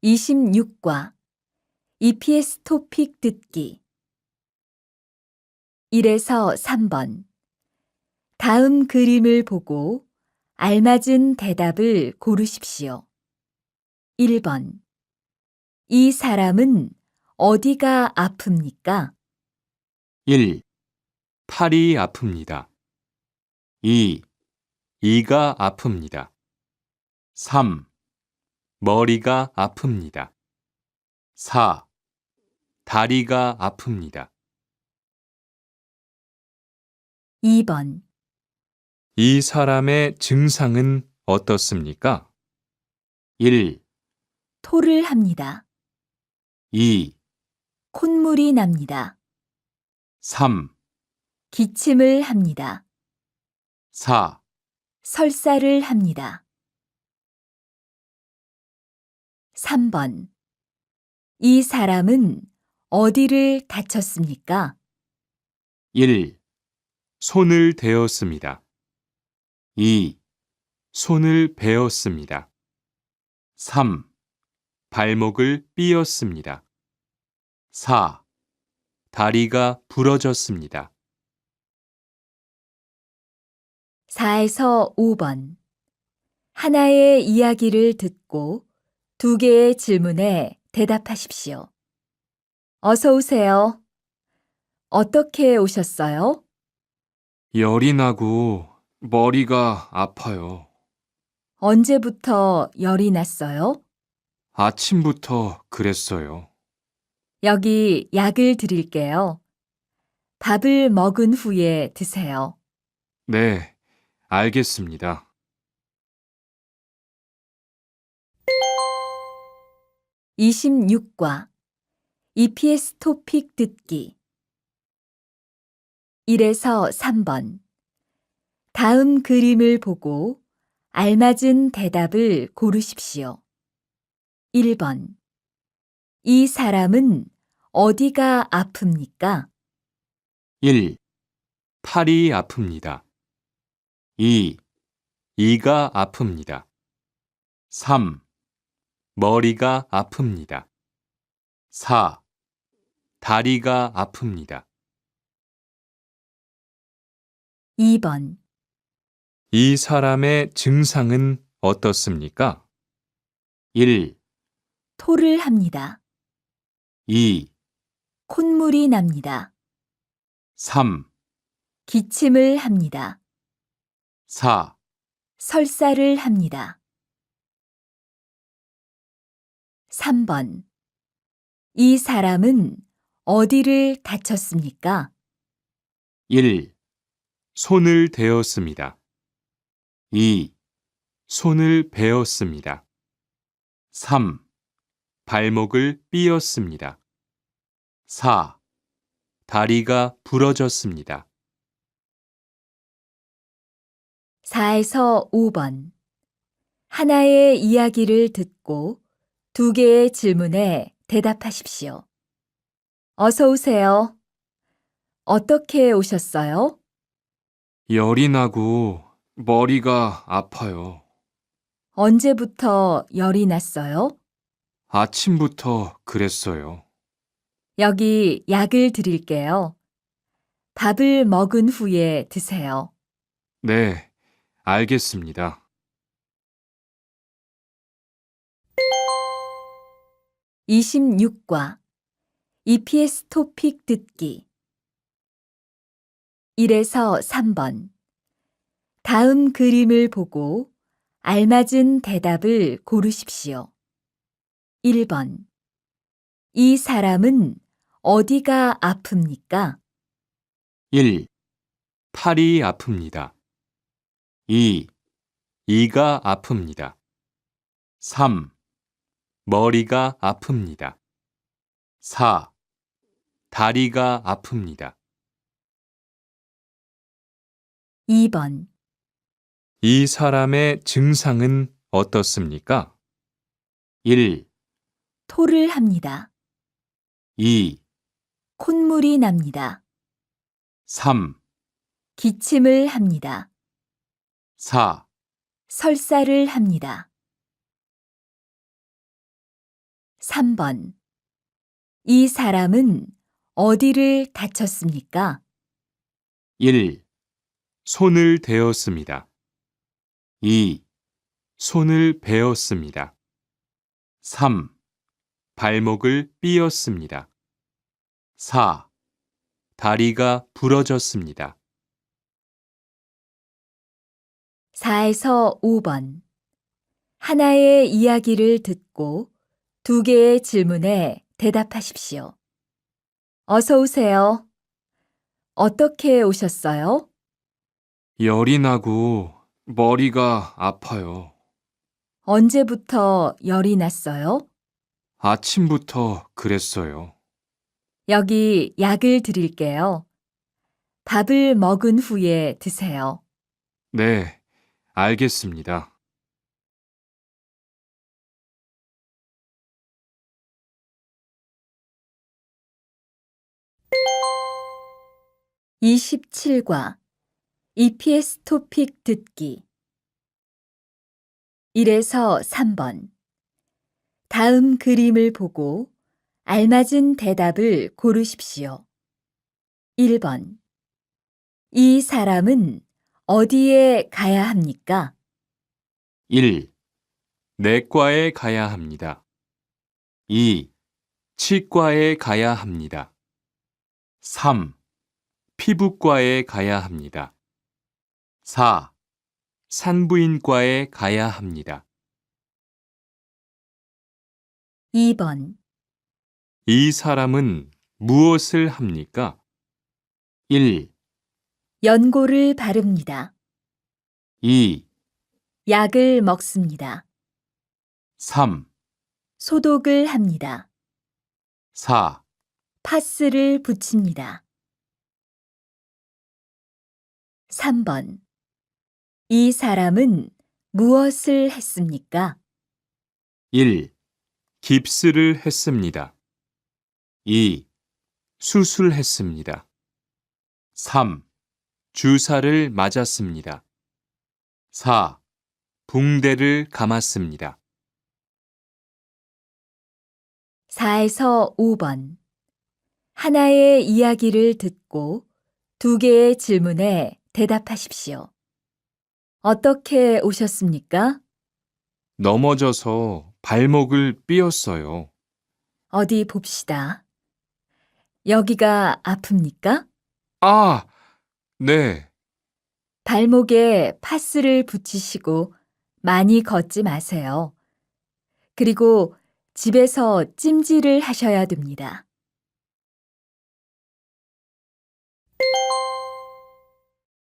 26과 EPS 토픽 듣기 1에서 3번 다음 그림을 보고 알맞은 대답을 고르십시오. 1번 이 사람은 어디가 아픕니까? 1. 팔이 아픕니다. 2. 이가 아픕니다. 3. 머리가 아픕니다. 4. 다리가 아픕니다. 2번 이 사람의 증상은 어떻습니까? 1. 토를 합니다. 2. 콧물이 납니다. 3. 기침을 합니다. 4. 설사를 합니다. 3번 이 사람은 어디를 다쳤습니까? 1. 손을 대었습니다. 2. 손을 베었습니다. 3. 발목을 삐었습니다. 4. 다리가 부러졌습니다. 4에서 5번 하나의 이야기를 듣고 2개의 질문에 대답하십시오. 어서 오세요. 어떻게 오셨어요? 열이 나고 머리가 아파요. 언제부터 열이 났어요? 아침부터 그랬어요. 여기 약을 드릴게요. 밥을 먹은 후에 드세요. 네, 알겠습니다. 26과 EPS 토픽 듣기 1에서 3번 다음 그림을 보고 알맞은 대답을 고르십시오. 1번 이 사람은 어디가 아픕니까? 1. 팔이 아픕니다. 2. 이가 아픕니다. 3. 머리가 아픕니다. 4. 다리가 아픕니다. 2번 이 사람의 증상은 어떻습니까? 1. 토를 합니다. 2. 콧물이 납니다. 3. 기침을 합니다. 4. 설사를 합니다. 3번 이 사람은 어디를 다쳤습니까? 1. 손을 대었습니다. 2. 손을 베었습니다. 3. 발목을 삐었습니다. 4. 다리가 부러졌습니다. 4에서 5번 하나의 이야기를 듣고 2개의 질문에 대답하십시오. 어서 오세요. 어떻게 오셨어요? 열이 나고 머리가 아파요. 언제부터 열이 났어요? 아침부터 그랬어요. 여기 약을 드릴게요. 밥을 먹은 후에 드세요. 네, 알겠습니다. 26과 EPS 토픽 듣기 1에서 3번 다음 그림을 보고 알맞은 대답을 고르십시오. 1번 이 사람은 어디가 아픕니까? 1. 팔이 아픕니다. 2. 이가 아픕니다. 3. 머리가 아픕니다. 4. 다리가 아픕니다. 2번 이 사람의 증상은 어떻습니까? 1. 토를 합니다. 2. 콧물이 납니다. 3. 기침을 합니다. 4. 설사를 합니다. 3번. 이 사람은 어디를 다쳤습니까? 1. 손을 대었습니다. 2. 손을 베었습니다. 3. 발목을 삐었습니다. 4. 다리가 부러졌습니다. 4에서 5번. 하나의 이야기를 듣고 2개의 질문에 대답하십시오. 어서 오세요. 어떻게 오셨어요? 열이 나고 머리가 아파요. 언제부터 열이 났어요? 아침부터 그랬어요. 여기 약을 드릴게요. 밥을 먹은 후에 드세요. 네, 알겠습니다. 27과 EPS 토픽 듣기 1에서 3번. 다음 그림을 보고 알맞은 대답을 고르십시오. 1번. 이 사람은 어디에 가야 합니까? 1. 내과에 가야 합니다. 2. 치과에 가야 합니다. 3. 피부과에 가야 합니다. 4. 산부인과에 가야 합니다. 2번. 이 사람은 무엇을 합니까? 1. 연고를 바릅니다. 2. 약을 먹습니다. 3. 소독을 합니다. 4. 파스를 붙입니다. 3번. 이 사람은 무엇을 했습니까? 1. 깁스를 했습니다. 2. 수술했습니다. 3. 주사를 맞았습니다. 4. 붕대를 감았습니다. 4에서 5번. 하나의 이야기를 듣고 2개의 질문에 대답하십시오. 어떻게 오셨습니까? 넘어져서 발목을 삐었어요. 어디 봅시다. 여기가 아픕니까? 아, 네. 발목에 파스를 붙이시고 많이 걷지 마세요. 그리고 집에서 찜질을 하셔야 됩니다.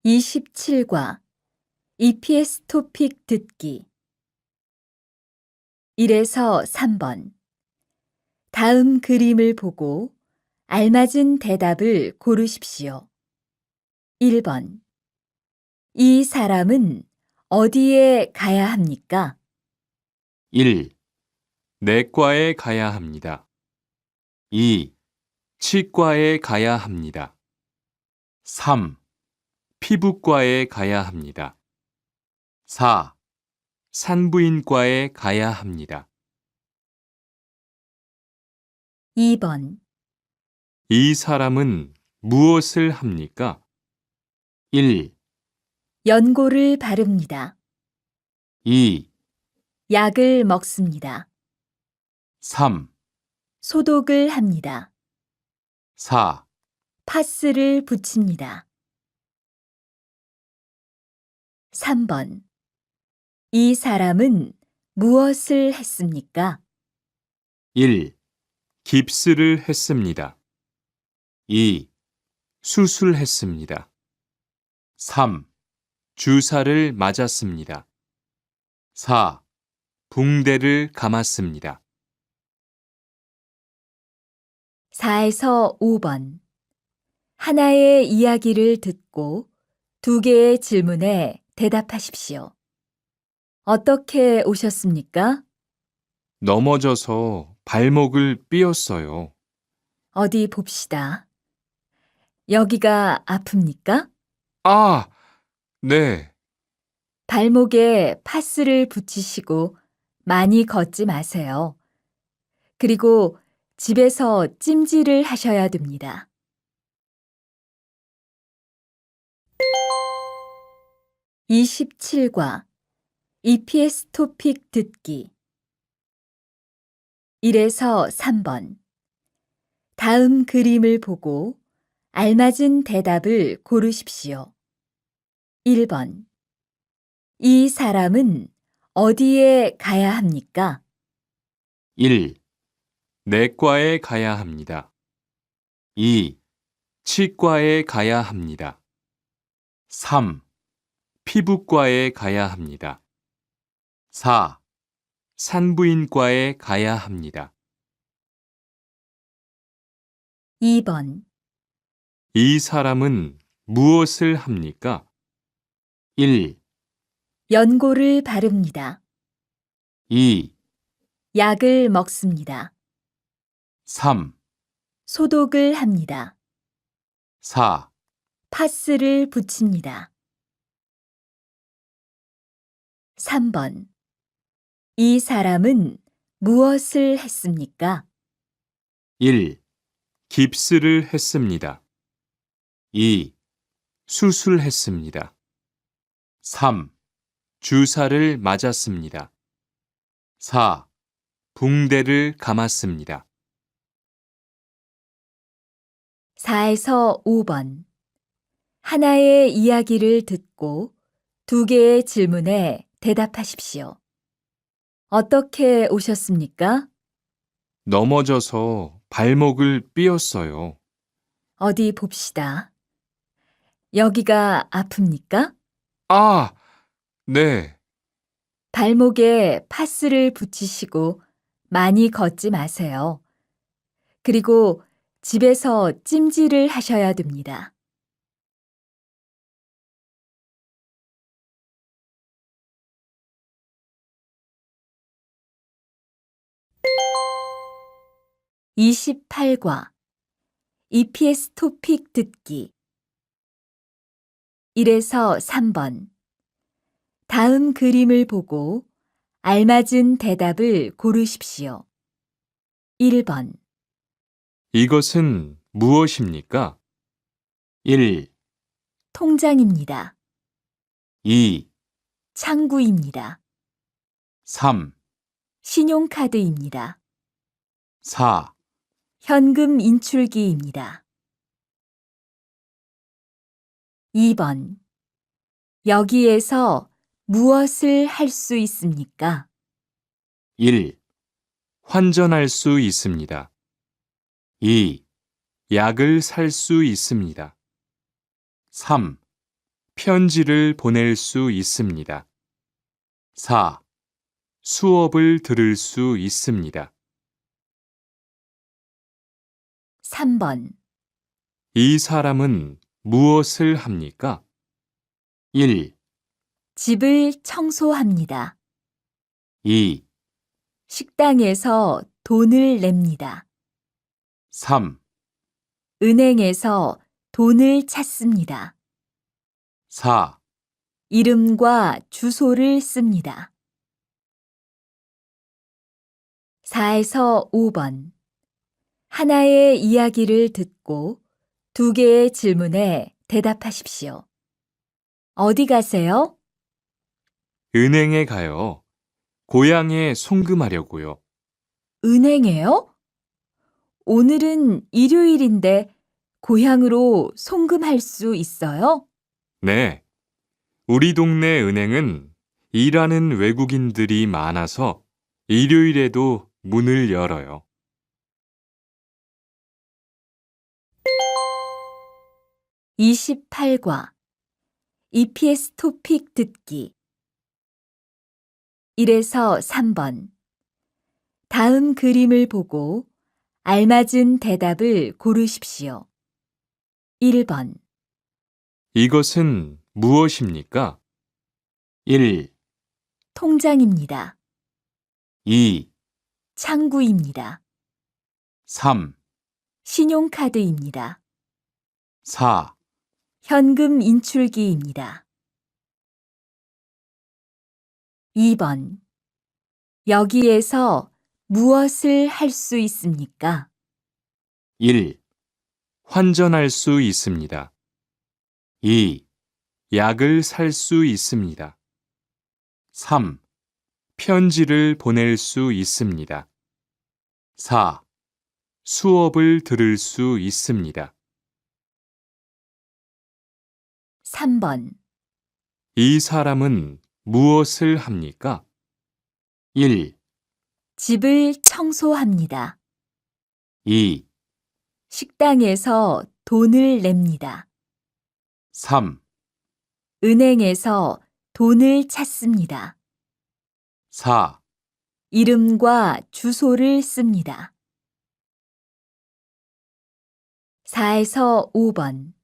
27과 EPS 토픽 듣기 1에서 3번. 다음 그림을 보고 알맞은 대답을 고르십시오. 1번. 이 사람은 어디에 가야 합니까? 1. 내과에 가야 합니다. 2. 치과에 가야 합니다. 3. 피부과에 가야 합니다. 4. 산부인과에 가야 합니다. 2번. 이 사람은 무엇을 합니까? 1. 연고를 바릅니다. 2. 약을 먹습니다. 3. 소독을 합니다. 4. 파스를 붙입니다. 3번. 이 사람은 무엇을 했습니까? 1. 깁스를 했습니다. 2. 수술했습니다. 3. 주사를 맞았습니다. 4. 붕대를 감았습니다. 4에서 5번. 하나의 이야기를 듣고 2개의 질문에 대답하십시오. 어떻게 오셨습니까? 넘어져서 발목을 삐었어요. 어디 봅시다. 여기가 아픕니까? 아, 네. 발목에 파스를 붙이시고 많이 걷지 마세요. 그리고 집에서 찜질을 하셔야 됩니다. 27과 EPS 토픽 듣기 1에서 3번 다음 그림을 보고 알맞은 대답을 고르십시오. 1번 이 사람은 어디에 가야 합니까? 1. 내과에 가야 합니다. 2. 치과에 가야 합니다. 3. 피부과에 가야 합니다. 4. 산부인과에 가야 합니다. 2번 이 사람은 무엇을 합니까? 1. 연고를 바릅니다. 2. 약을 먹습니다. 3. 소독을 합니다. 4. 파스를 붙입니다. 3번 이 사람은 무엇을 했습니까? 1. 깁스를 했습니다. 2. 수술했습니다. 3. 주사를 맞았습니다. 4. 붕대를 감았습니다. 4에서 5번 하나의 이야기를 듣고 2개의 질문에 대답하십시오. 어떻게 오셨습니까? 넘어져서 발목을 삐었어요. 어디 봅시다. 여기가 아픕니까? 아, 네. 발목에 파스를 붙이시고 많이 걷지 마세요. 그리고 집에서 찜질을 하셔야 됩니다. (28과) EPS 토픽 듣기 1에서 3번 다음 그림을 보고 알맞은 대답을 고르십시오. 1번 이것은 무엇입니까? 1. 통장입니다. 2. 창구입니다. 3. 신용카드입니다. 4. 현금 인출기입니다. 2번 여기에서 무엇을 할 수 있습니까? 1. 환전할 수 있습니다. 2. 약을 살 수 있습니다. 3. 편지를 보낼 수 있습니다. 4. 수업을 들을 수 있습니다. 3번 이 사람은 무엇을 합니까? 1. 집을 청소합니다. 2. 식당에서 돈을 냅니다. 3. 은행에서 돈을 찾습니다. 4. 이름과 주소를 씁니다. 4에서 5번 하나의 이야기를 듣고 2개의 질문에 대답하십시오. 어디 가세요? 은행에 가요. 고향에 송금하려고요. 은행에요? 오늘은 일요일인데 고향으로 송금할 수 있어요? 네. 우리 동네 은행은 일하는 외국인들이 많아서 일요일에도 문을 열어요. 28과 EPS 토픽 듣기 1에서 3번 다음 그림을 보고 알맞은 대답을 고르십시오. 1번 이것은 무엇입니까? 1. 통장입니다. 2. 창구입니다. 3. 신용카드입니다. 4. 현금 인출기입니다. 2번 여기에서 무엇을 할 수 있습니까? 1. 환전할 수 있습니다. 2. 약을 살 수 있습니다. 3. 편지를 보낼 수 있습니다. 4. 수업을 들을 수 있습니다. 3번. 이 사람은 무엇을 합니까? 1, 집을 청소합니다. 2, 식당에서 돈을 냅니다. 3, 은행에서 돈을 찾습니다. 4, 이름과 주소를 씁니다. 4에서 5번.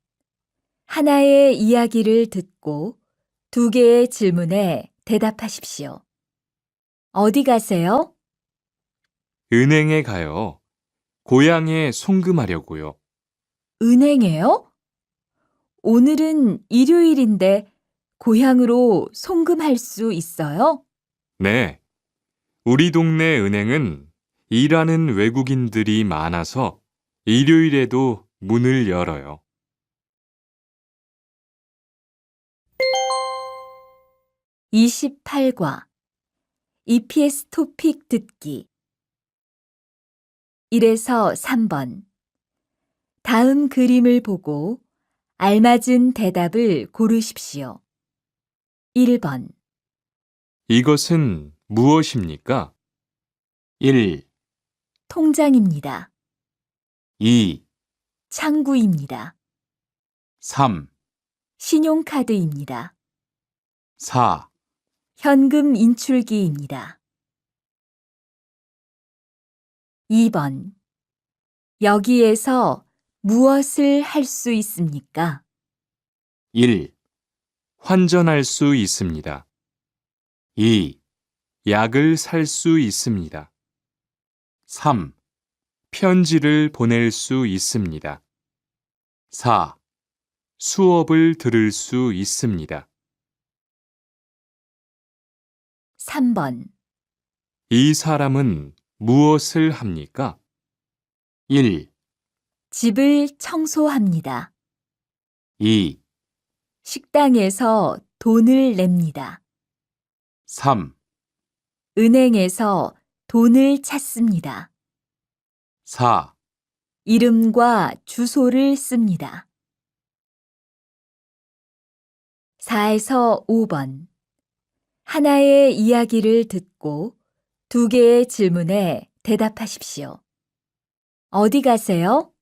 하나의 이야기를 듣고 2개의 질문에 대답하십시오. 어디 가세요? 은행에 가요. 고향에 송금하려고요. 은행에요? 오늘은 일요일인데 고향으로 송금할 수 있어요? 네, 우리 동네 은행은 일하는 외국인들이 많아서 일요일에도 문을 열어요. 28과 EPS 토픽 듣기 1에서 3번. 다음 그림을 보고 알맞은 대답을 고르십시오. 1번. 이것은 무엇입니까? 1, 통장입니다. 2, 창구입니다. 3, 신용카드입니다. 4, 현금 인출기입니다. 2번. 여기에서 무엇을 할 수 있습니까? 1. 환전할 수 있습니다. 2. 약을 살 수 있습니다. 3. 편지를 보낼 수 있습니다. 4. 수업을 들을 수 있습니다. 3번. 이 사람은 무엇을 합니까? 1, 집을 청소합니다. 2, 식당에서 돈을 냅니다. 3, 은행에서 돈을 찾습니다. 4, 이름과 주소를 씁니다. 4에서 5번. 하나의 이야기를 듣고 2개의 질문에 대답하십시오. 어디 가세요?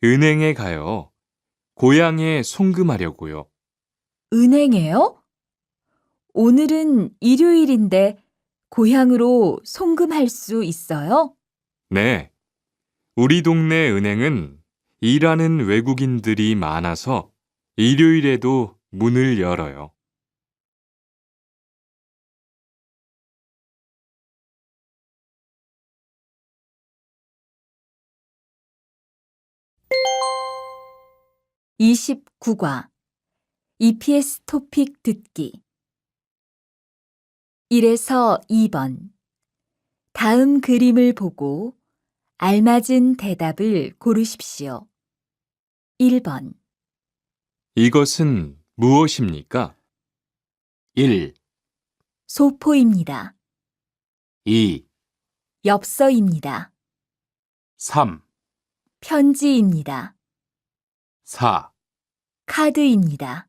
은행에 가요. 고향에 송금하려고요. 은행에요? 오늘은 일요일인데 고향으로 송금할 수 있어요? 네, 우리 동네 은행은 일하는 외국인들이 많아서 일요일에도 문을 열어요. 29과 EPS 토픽 듣기 1에서 2번. 다음 그림을 보고 알맞은 대답을 고르십시오. 1번. 이것은 무엇입니까? 1, 소포입니다. 2, 엽서입니다. 3, 편지입니다. 4, 카드입니다.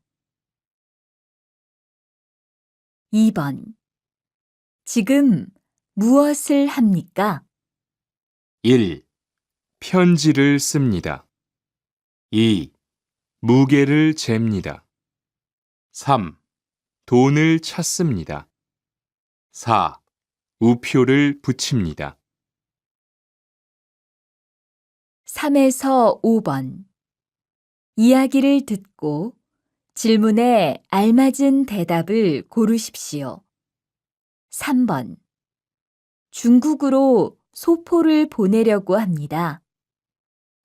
2번. 지금 무엇을 합니까? 1. 편지를 씁니다. 2. 무게를 잽니다. 3. 돈을 찾습니다. 4. 우표를 붙입니다. 3에서 5번. 이야기를 듣고 질문에 알맞은 대답을 고르십시오. 3번. 중국으로 소포를 보내려고 합니다.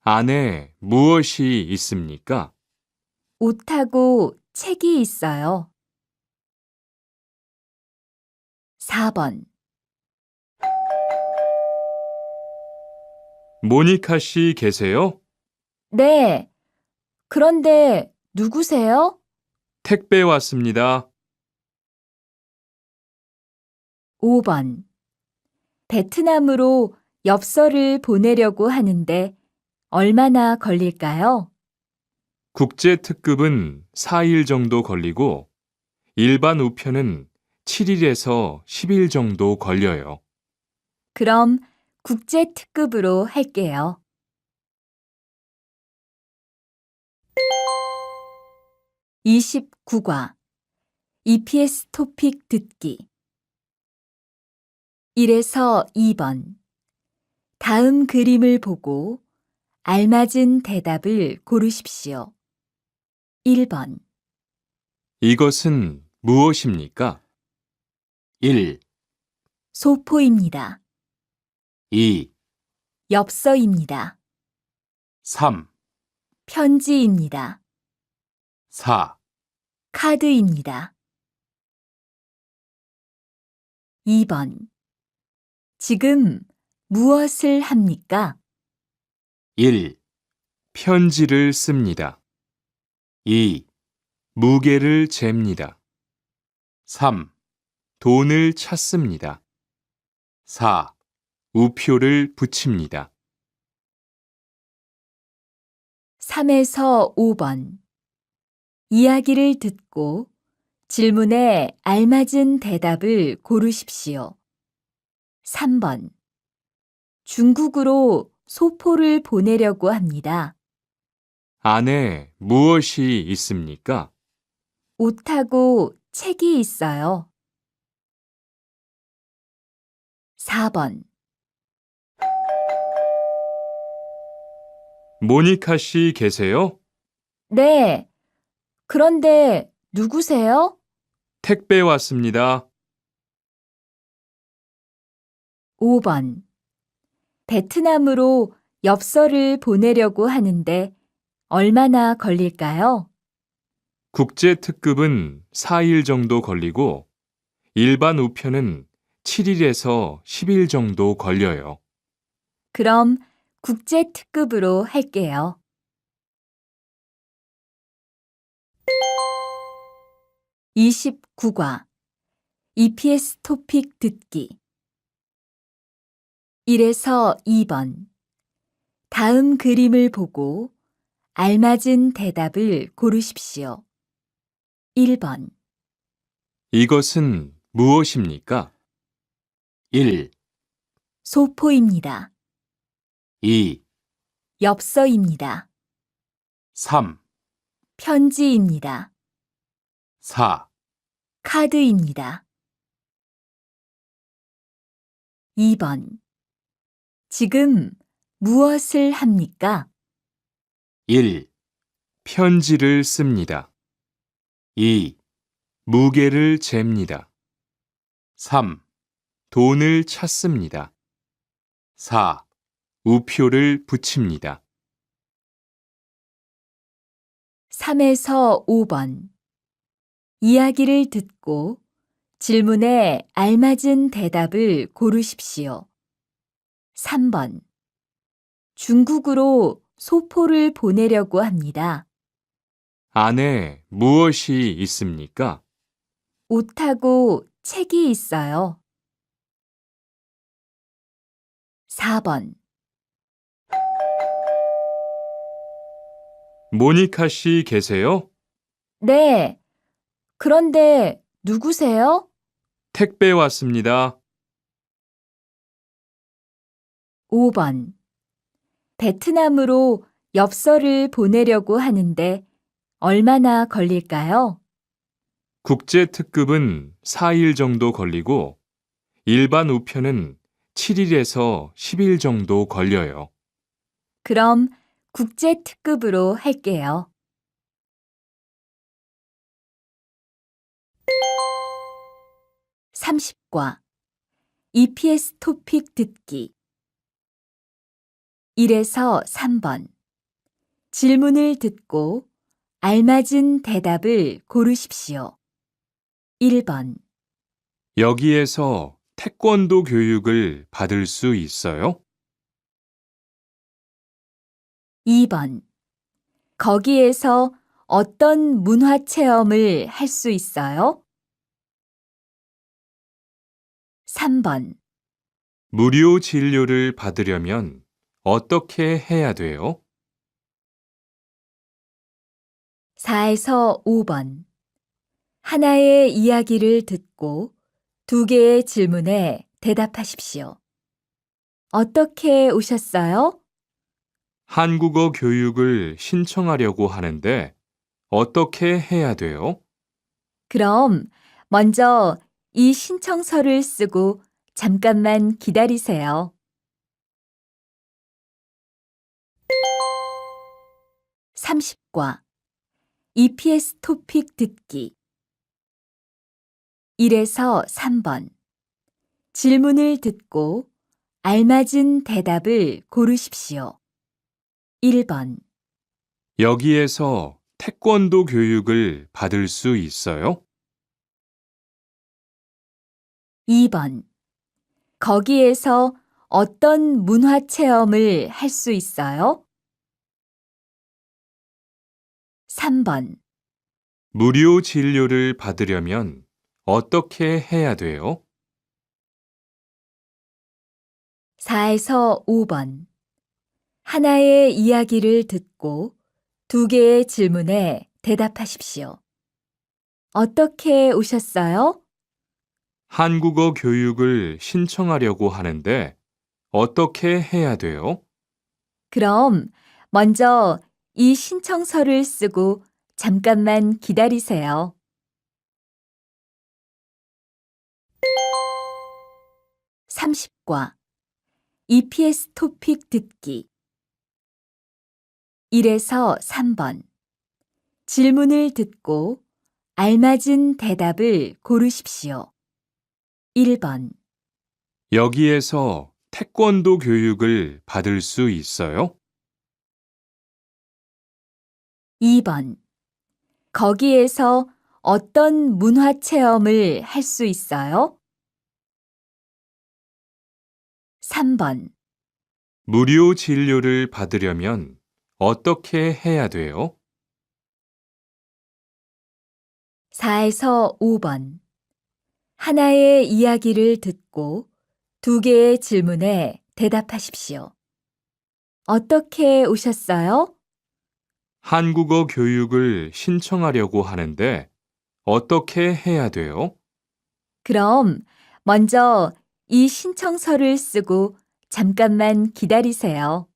안에 무엇이 있습니까? 옷하고 책이 있어요. 4번. 모니카 씨 계세요? 네. 그런데 누구세요? 택배 왔습니다. 5번. 베트남으로 엽서를 보내려고 하는데 얼마나 걸릴까요? 국제 특급은 4일 정도 걸리고 일반 우편은 7일에서 10일 정도 걸려요. 그럼 국제 특급으로 할게요. 29과 EPS 토픽 듣기 1에서 2번. 다음 그림을 보고 알맞은 대답을 고르십시오. 1번, 이것은 무엇입니까? 1, 소포입니다. 2, 엽서입니다. 3, 편지입니다. 4. 카드입니다. 2번, 지금 무엇을 합니까? 1. 편지를 씁니다. 2. 무게를 잽니다. 3. 돈을 찾습니다. 4. 우표를 붙입니다. 3에서 5번. 이야기를 듣고 질문에 알맞은 대답을 고르십시오. 3번. 중국으로 소포를 보내려고 합니다. 안에 무엇이 있습니까? 옷하고 책이 있어요. 4번. 모니카 씨 계세요? 네. 그런데 누구세요? 택배 왔습니다. 5번. 베트남으로 엽서를 보내려고 하는데 얼마나 걸릴까요? 국제 특급은 4일 정도 걸리고 일반 우편은 7일에서 10일 정도 걸려요. 그럼 국제 특급으로 할게요. 29과 EPS 토픽 듣기 1에서 2번. 다음 그림을 보고 알맞은 대답을 고르십시오. 1번, 이것은 무엇입니까? 1, 소포입니다. 2, 엽서입니다. 3, 편지입니다. 4. 카드입니다. 2번, 지금 무엇을 합니까? 1. 편지를 씁니다. 2. 무게를 잽니다. 3. 돈을 찾습니다. 4. 우표를 붙입니다. 3에서 5번. 이야기를 듣고 질문에 알맞은 대답을 고르십시오. 3번. 중국으로 소포를 보내려고 합니다. 안에 무엇이 있습니까? 옷하고 책이 있어요. 4번. 모니카 씨 계세요? 네. 그런데 누구세요? 택배 왔습니다. 5번. 베트남으로 엽서를 보내려고 하는데 얼마나 걸릴까요? 국제 특급은 4일 정도 걸리고 일반 우편은 7일에서 10일 정도 걸려요. 그럼 국제 특급으로 할게요. 30과 EPS 토픽 듣기 1에서 3번. 질문을 듣고 알맞은 대답을 고르십시오. 1번, 여기에서 태권도 교육을 받을 수 있어요? 2번. 거기에서 어떤 문화 체험을 할 수 있어요? 3번. 무료 진료를 받으려면 어떻게 해야 돼요? 4에서 5번. 하나의 이야기를 듣고 두 개의 질문에 대답하십시오. 어떻게 오셨어요? 한국어 교육을 신청하려고 하는데 어떻게 해야 돼요? 그럼 먼저 이 신청서를 쓰고 잠깐만 기다리세요. 30과 EPS 토픽 듣기 1에서 3번. 질문을 듣고 알맞은 대답을 고르십시오. 1번, 여기에서 태권도 교육을 받을 수 있어요? 2번. 거기에서 어떤 문화 체험을 할 수 있어요? 3번, 무료 진료를 받으려면 어떻게 해야 돼요? 4에서 5번. 하나의 이야기를 듣고 두 개의 질문에 대답하십시오. 어떻게 오셨어요? 한국어 교육을 신청하려고 하는데 어떻게 해야 돼요? 그럼 먼저 이 신청서를 쓰고 잠깐만 기다리세요. 30과 EPS 토픽 듣기 1에서 3번. 질문을 듣고 알맞은 대답을 고르십시오. 1번, 여기에서 태권도 교육을 받을 수 있어요? 2번. 거기에서 어떤 문화 체험을 할 수 있어요? 3번, 무료 진료를 받으려면 어떻게 해야 돼요? 4에서 5번. 하나의 이야기를 듣고 두 개의 질문에 대답하십시오. 어떻게 오셨어요? 한국어 교육을 신청하려고 하는데 어떻게 해야 돼요? 그럼 먼저 이 신청서를 쓰고 잠깐만 기다리세요.